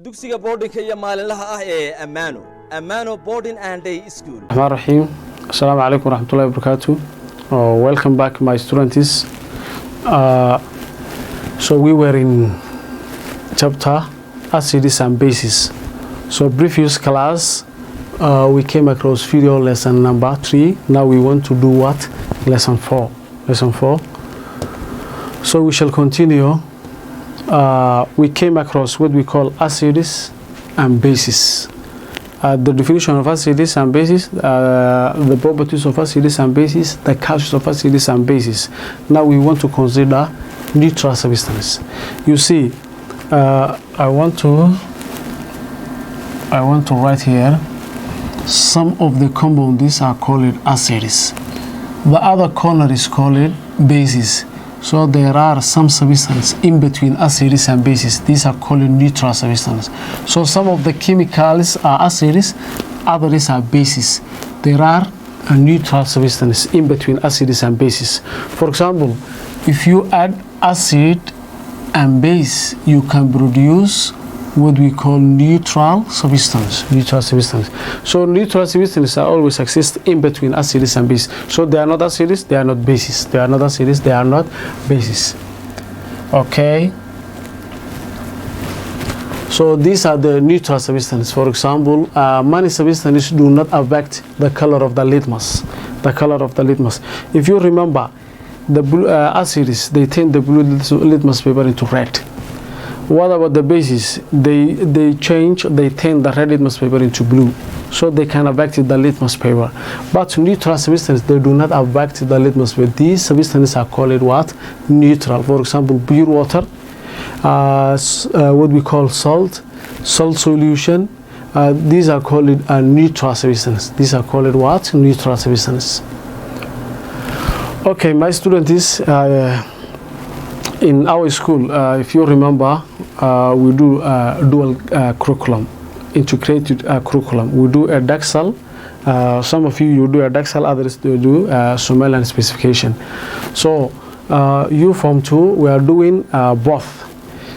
dugsiga boardingka iyo maalinlaha ah ee Amano Boarding and Day School. Rahmaan Rahiim. Assalamu alaykum warahmatullahi wabarakatuh. Welcome back my students. So we were in chapter acids and bases. So previous class we came across video lesson number 3. Now we want to do what? Lesson 4. So we shall continue. We came across what we call acids and bases. The definition of acids and bases, the properties of acids and bases, the causes of acids and bases. Now we want to consider neutral substances. You see, I want to write here some of the compounds are called acids. The other corner is called bases. So there are some substances in between acids and bases. These are called neutral substances. So some of the chemicals are acids, others are bases. There are neutral substances in between acids and bases. For example, if you add acid and base, you can produce what we call neutral substance. So neutral substances are always exist in between acids and bases. So they are not acids, they are not bases. They are not acids, they are not bases. Okay. So these are the neutral substances. For example, many substances do not affect the color of the litmus. If you remember, the blue acids, they turn the blue litmus paper into red. What about the bases? They turn the red litmus paper into blue, so they can affect the litmus paper. But neutral substances, they do not affect the litmus paper. These substances are called what? Neutral. For example, pure water, what we call salt solution. These are called neutral substances. These are called what? Neutral substances. Okay, my students, in our school, if you remember, we do dual curriculum, integrated curriculum. We do a Daxel. Some of you do a Daxel, others do Somalian specification. So you form 2, we are doing both.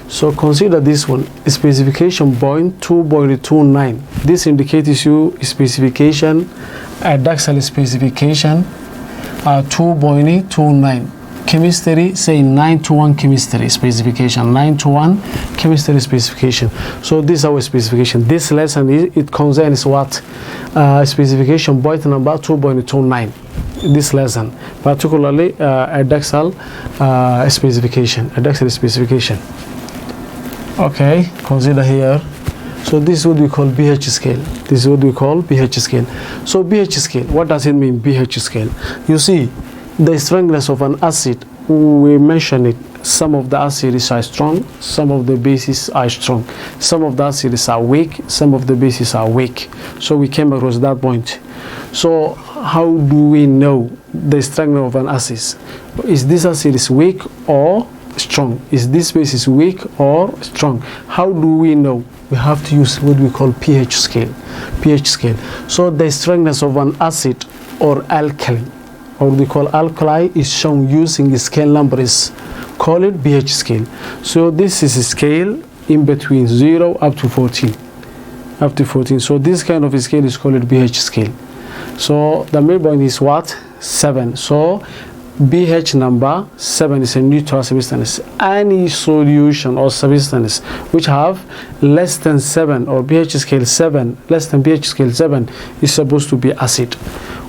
So consider this one, specification point 2.29. This indicates you specification, Daxel specification 2.29. Chemistry, say 9:1 chemistry specification, 9:1 chemistry specification. So this is our specification. This lesson it contains what? Specification point number 2.29. This lesson, particularly a Daxel specification. Okay, consider here. So this is what we call pH scale. So pH scale, what does it mean, pH scale? You see, the strengthness of an acid, we mentioned it. Some of the acids are strong, some of the bases are strong. Some of the acids are weak, some of the bases are weak. So we came across that point. So how do we know the strength of an acid? Is this acid weak or strong? Is this base weak or strong? How do we know? We have to use what we call pH scale. So the strengthness of an acid or alkali, or we call alkali, is shown using scale numbers. Call it pH scale. So this is a scale in between 0 up to 14. So this kind of a scale is called pH scale. So the midpoint is what? 7. So pH number 7 is a neutral substance. Any solution or substance which have less than 7 or pH scale 7, less than pH scale 7 is supposed to be acid.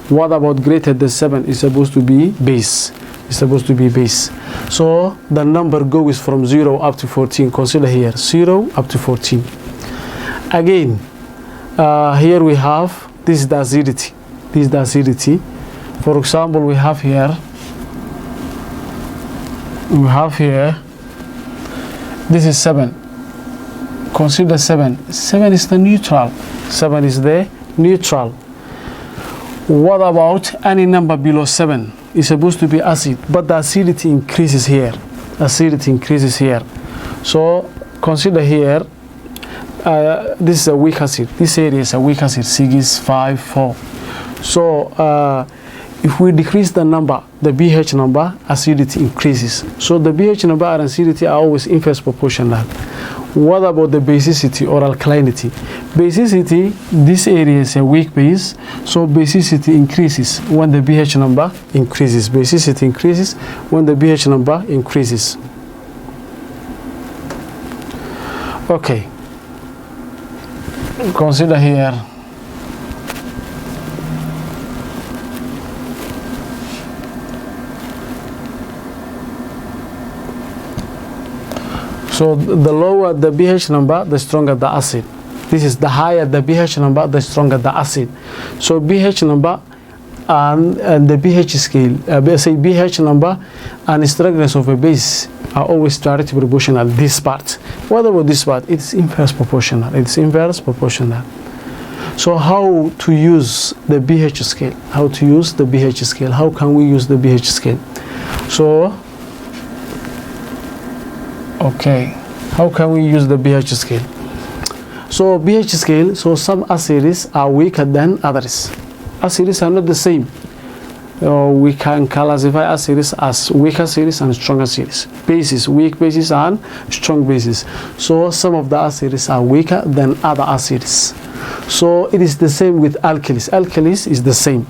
What about greater than 7 is supposed to be base. So the number goes from 0 up to 14. Consider here 0 up to 14. Again, here we have this is the acidity. For example, we have here this is 7. Consider 7 is the neutral. What about any number below 7? It's supposed to be acid, but the acidity increases here. So consider here, this is a weak acid. This area is a weak acid, 6, 5, 4. So if we decrease the number, the pH number, acidity increases. So the pH number and acidity are always inverse proportional. What about the basicity or alkalinity? Basicity, this area is a weak base, so basicity increases when the pH number increases. Basicity increases when the pH number increases. Okay, consider here so the lower the pH number, the stronger the acid. This is the higher the pH number, the stronger the acid. So pH number and the pH scale, say pH number and strictness of a base are always directly proportional. This part. What about this part? It's inverse proportional. It's inverse proportional. So how to use the pH scale? How to use the pH scale? How can we use the pH scale? So, okay, how can we use the pH scale? So pH scale, so some acids are weaker than others. Acids are not the same. We can classify acids as weak acids and strong acids. Bases, weak bases and strong bases. So some of the acids are weaker than other acids. So it is the same with alkalis. Alkalis is the same.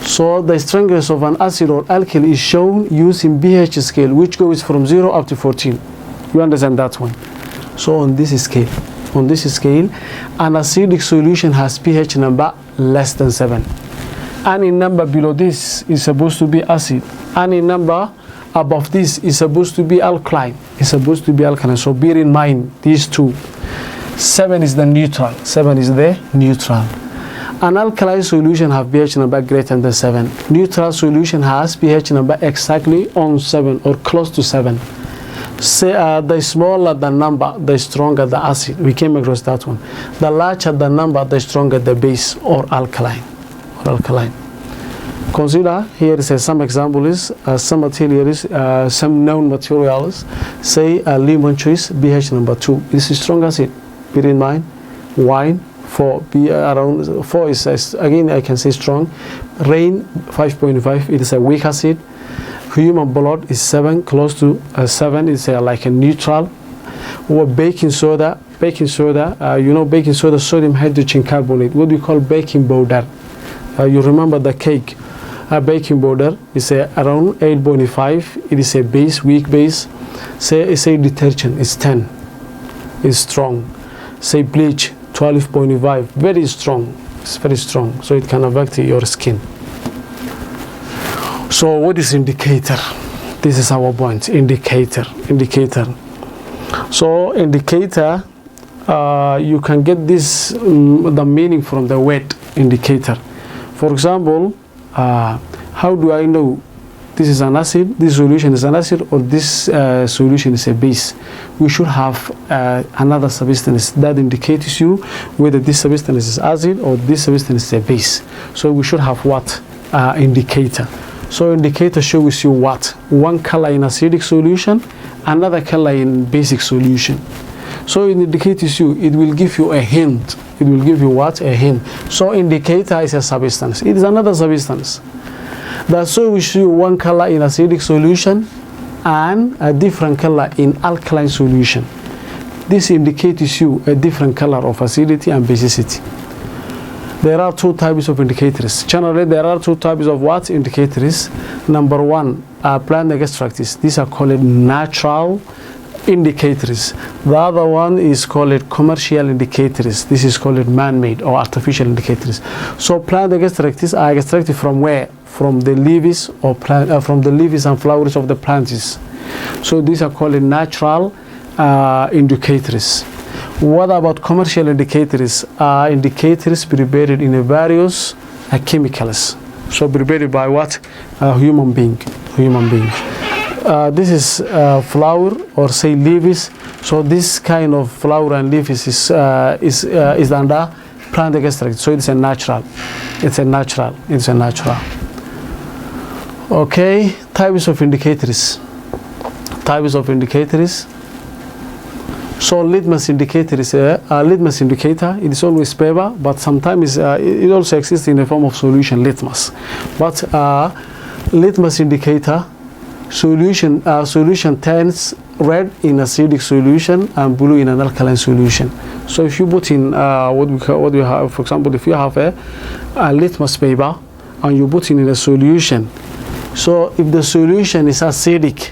So the strength of an acid or alkali is shown using pH scale, which goes from 0 up to 14. You understand that one? So on this scale, an acidic solution has pH number less than 7. Any number below this is supposed to be acid. Any number above this is supposed to be alkaline. It's supposed to be alkaline. So bear in mind these two. 7 is the neutral. 7 is the neutral. An alkaline solution has pH number greater than 7. Neutral solution has pH number exactly on 7 or close to 7. Say, the smaller the number, the stronger the acid. We came across that one. The larger the number, the stronger the base or alkaline. Consider here is some examples, some materials, some known materials. Say lemon juice, pH number 2. This is strong acid. Bear in mind. Wine 4, around 4 is again I can say strong. Rain 5.5. It is a weak acid. Human blood is 7, close to 7. It's like a neutral. Or baking soda. You know baking soda, sodium hydrogen carbonate. What do we call baking powder? You remember the cake. Baking powder is around 8.5. It is a base, weak base. Say detergent is 10. It's strong. Say bleach 12.5. Very strong. It's very strong. So it can affect your skin. So what is indicator? This is our point. Indicator. So indicator, you can get this the meaning from the word indicator. For example, how do I know this is an acid, this solution is an acid, or this solution is a base? We should have another substance that indicates you whether this substance is acid or this substance is a base. So we should have what? Indicator. So indicator shows you what? One color in acidic solution, another color in basic solution. So it indicates you, it will give you a hint. It will give you what? A hint. So indicator is a substance. It is another substance. That's why we show you one color in acidic solution and a different color in alkaline solution. This indicates you a different color of acidity and basicity. There are two types of indicators. Generally, there are two types of what? Indicators. Number one, plant extracts. These are called natural indicators. The other one is called commercial indicators. This is called man-made or artificial indicators. So plant extracts are extracted from where? From the leaves or plant, from the leaves and flowers of the plants. So these are called natural indicators. What about commercial indicators? Indicators prepared in various chemicals. So prepared by what? Human being. This is flower or say leaves. So this kind of flower and leaves is under plant extract. So it's a natural. Okay, types of indicators. So litmus indicator is a litmus indicator. It is always paper, but sometimes it also exists in the form of solution litmus. But litmus indicator solution turns red in acidic solution and blue in an alkaline solution. So if you put in what we have, for example, if you have a litmus paper and you put it in a solution, so if the solution is acidic,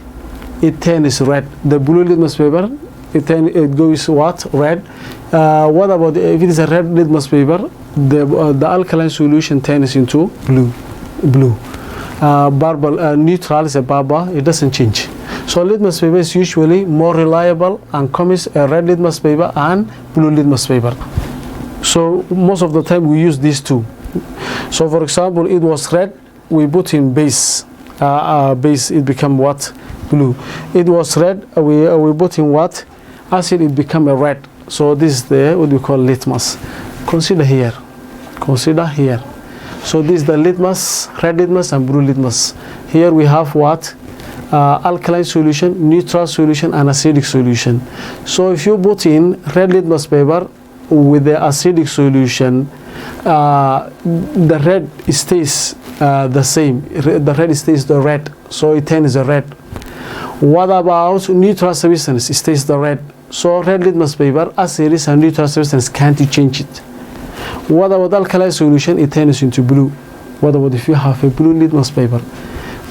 it turns red. The blue litmus paper, it goes what? Red. What about if it is a red litmus paper? The alkaline solution turns into blue. Neutral is a baba, it doesn't change. So litmus paper is usually more reliable and comes a red litmus paper and blue litmus paper. So most of the time we use these two. So for example, it was red, we put in base, it become what? Blue. It was red, we put in what? Acid, it become a red. So this is what we call litmus. Consider here. So this is the litmus, red litmus and blue litmus. Here we have what? Alkaline solution, neutral solution and acidic solution. So if you put in red litmus paper with the acidic solution, the red stays the same. The red stays the red, so it turns red. What about neutral substance? It stays the red. So red litmus paper, acidic and neutral substance can't change it. What about alkaline solution? It turns into blue. What about if you have a blue litmus paper?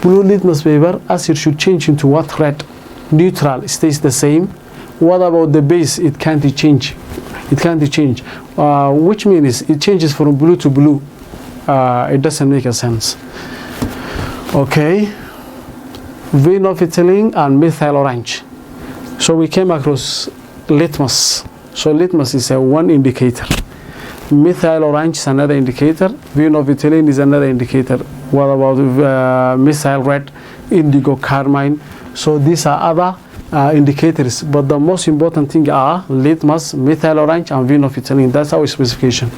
Blue litmus paper, acid should change into what? Red. Neutral stays the same. What about the base? It can't change. Which means it changes from blue to blue. It doesn't make a sense. Okay. Phenolphthalein and methyl orange. So we came across litmus. So litmus is a one indicator. Methyl orange is another indicator. Phenolphthalein is another indicator. What about methyl red, indigo, carmine? So these are other indicators, but the most important thing are litmus, methyl orange, and phenolphthalein. That's our specification.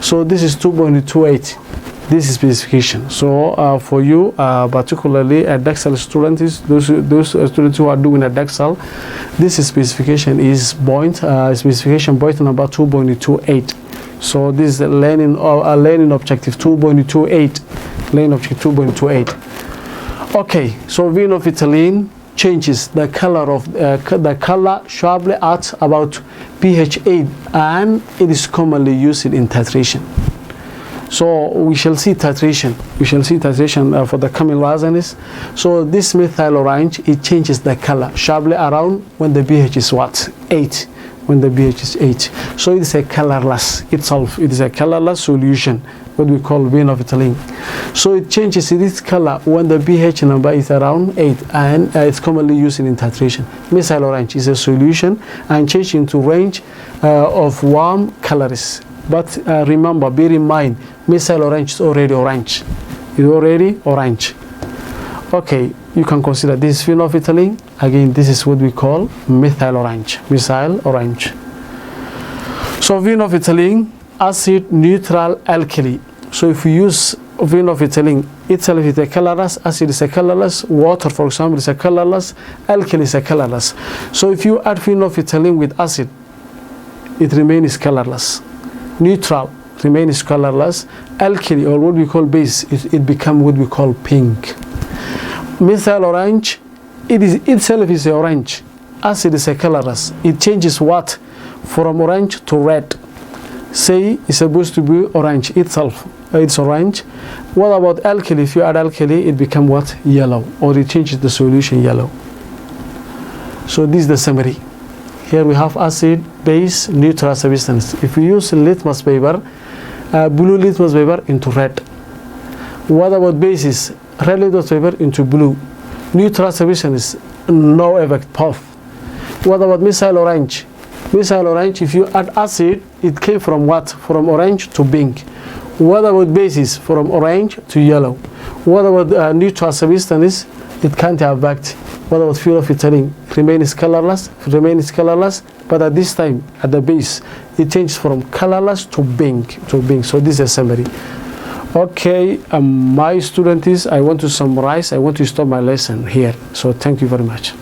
So this is 2.28. This is specification. So for you, particularly Dexel students, those students who are doing Dexel, this specification is specification point number 2.28. So this is learning objective 2.28. Learning objective 2.28. Okay. So phenolphthalein changes the color of the color sharply at about pH 8, and it is commonly used in titration. So we shall see titration. For the coming lessons. So this methyl orange, it changes the color sharply around when the pH is what? 8. When the pH is 8. So it is a colorless itself. It is a colorless solution, what we call phenolphthalein. So it changes its color when the pH number is around 8, and it's commonly used in titration. Methyl orange is a solution and changes into range of warm colors. But remember, bear in mind, methyl orange is already orange. Okay, you can consider this phenolphthalein. Again, this is what we call methyl orange. So phenolphthalein, acid, neutral, alkali. So if we use phenolphthalein itself is a colorless, acid is a colorless, water, for example, is a colorless, alkali is a colorless. So if you add phenolphthalein with acid, it remains colorless. Neutral remains colorless. Alkali, or what we call base, it becomes what we call pink. Methyl orange, it is itself is orange. Acid is a colorless. It changes what? From orange to red. Say it's supposed to be orange itself. It's orange. What about alkali? If you add alkali, it becomes what? Yellow, or it changes the solution yellow. So this is the summary. Here we have acid, base, neutral substance. If we use litmus paper, blue litmus paper into red. What about bases? Red litmus paper into blue. Neutral substance, no effect, puff. What about methyl orange? Methyl orange, if you add acid, it came from what? From orange to pink. What about bases? From orange to yellow. What about neutral substance? It can't affect. What about phenolphthalein? Remains colorless, but at this time, at the base, it changes from colorless to pink. So this is a summary. Okay, my students, I want to summarize. I want to stop my lesson here. So thank you very much.